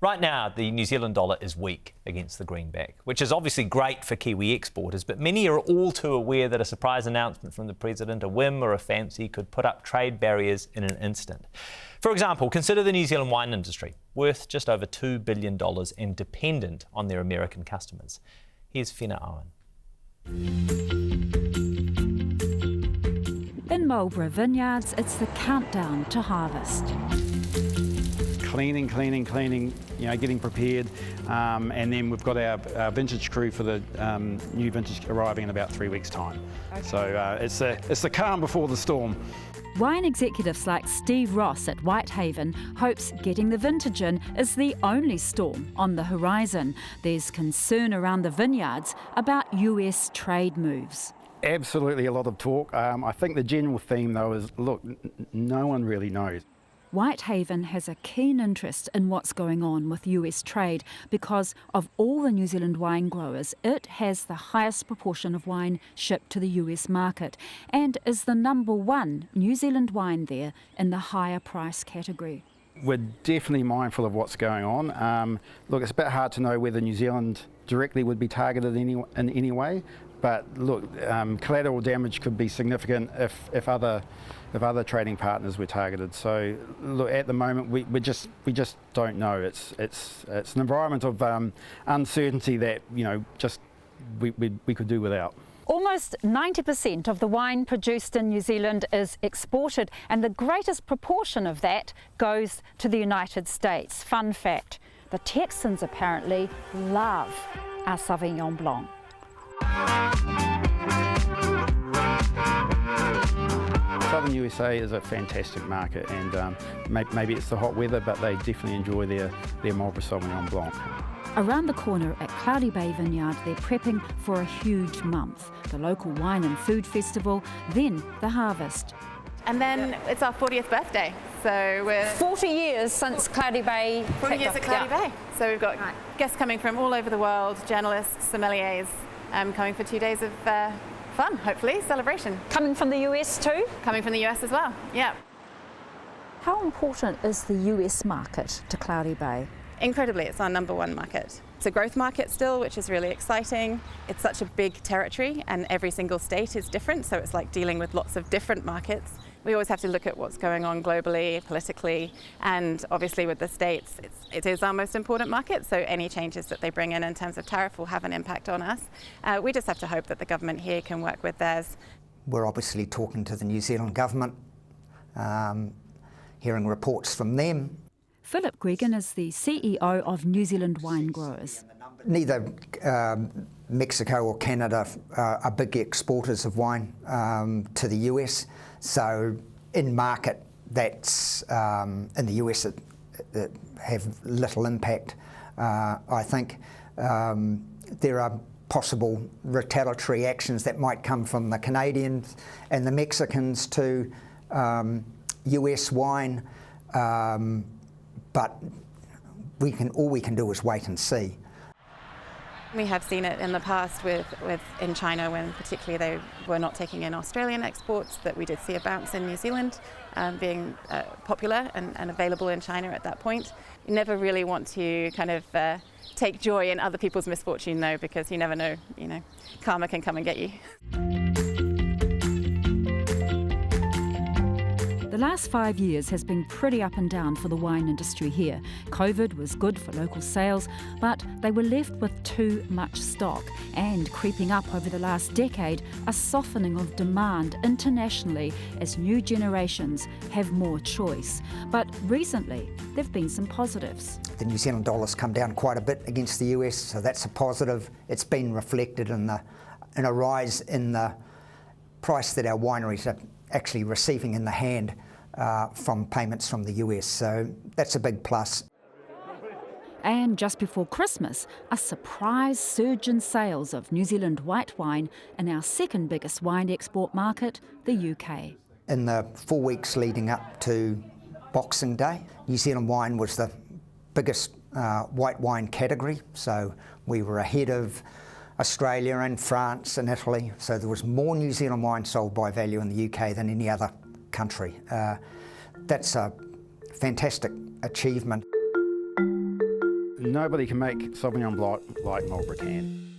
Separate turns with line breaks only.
Right now, the New Zealand dollar is weak against the greenback, which is obviously great for Kiwi exporters, but many are all too aware that a surprise announcement from the President, a whim or a fancy, could put up trade barriers in an instant. For example, consider the New Zealand wine industry, worth just over $2 billion and dependent on their American customers. Here's Fina Owen.
In Marlborough vineyards, it's the countdown to harvest.
Cleaning, getting prepared, and then we've got our vintage crew for the new vintage arriving in about 3 weeks' time. Okay. So it's the calm before the storm.
Wine executives like Steve Ross at Whitehaven hopes getting the vintage in is the only storm on the horizon. There's concern around the vineyards about US trade moves.
Absolutely a lot of talk. I think the general theme though is, look, no one really knows.
Whitehaven has a keen interest in what's going on with US trade because of all the New Zealand wine growers, it has the highest proportion of wine shipped to the US market and is the #1 New Zealand wine there in the higher price category.
We're definitely mindful of what's going on. Look, it's a bit hard to know whether New Zealand directly would be targeted in any way, but look, collateral damage could be significant if other trading partners were targeted. So look, at the moment we just don't know. It's an environment of uncertainty that we could do without.
Almost 90% of the wine produced in New Zealand is exported, and the greatest proportion of that goes to the United States. Fun fact, the Texans apparently love our Sauvignon Blanc.
Southern USA is a fantastic market, and maybe it's the hot weather, but they definitely enjoy their Marlborough Sauvignon Blanc.
Around the corner at Cloudy Bay Vineyard, they're prepping for a huge month. The local wine and food festival, then the harvest.
And then it's our 40th birthday, so we're
40 years since Cloudy Bay.
40 years at Cloudy Bay. So we've got guests coming from all over the world, journalists, sommeliers, coming for 2 days of fun, hopefully, celebration.
Coming from the US too?
Coming from the US as well, yeah.
How important is the US market to Cloudy Bay?
Incredibly, it's our #1 market. It's a growth market still, which is really exciting. It's such a big territory and every single state is different, so it's like dealing with lots of different markets. We always have to look at what's going on globally, politically, and obviously with the states, it is our most important market, so any changes that they bring in terms of tariff will have an impact on us. We just have to hope that the government here can work with theirs.
We're obviously talking to the New Zealand government, hearing reports from them.
Philip Gregan is the CEO of New Zealand Wine Growers.
Neither Mexico or Canada are big exporters of wine to the US, so in market that's in the US it have little impact. I think there are possible retaliatory actions that might come from the Canadians and the Mexicans to US wine, but all we can do is wait and see.
We have seen it in the past in China when particularly they were not taking in Australian exports, that we did see a bounce in New Zealand being popular and available in China at that point. You never really want to kind of take joy in other people's misfortune though, because you never know, karma can come and get you.
The last 5 years has been pretty up and down for the wine industry here. COVID was good for local sales, but they were left with too much stock. And creeping up over the last decade, a softening of demand internationally as new generations have more choice. But recently, there have been some positives.
The New Zealand dollar's come down quite a bit against the US, so that's a positive. It's been reflected in a rise in the price that our wineries are actually receiving in the hand from payments from the US, so that's a big plus.
And just before Christmas, a surprise surge in sales of New Zealand white wine in our second biggest wine export market, the UK.
In the 4 weeks leading up to Boxing Day, New Zealand wine was the biggest white wine category, so we were ahead of Australia and France and Italy, so there was more New Zealand wine sold by value in the UK than any other country. That's a fantastic achievement.
Nobody can make Sauvignon Blanc like Marlborough can.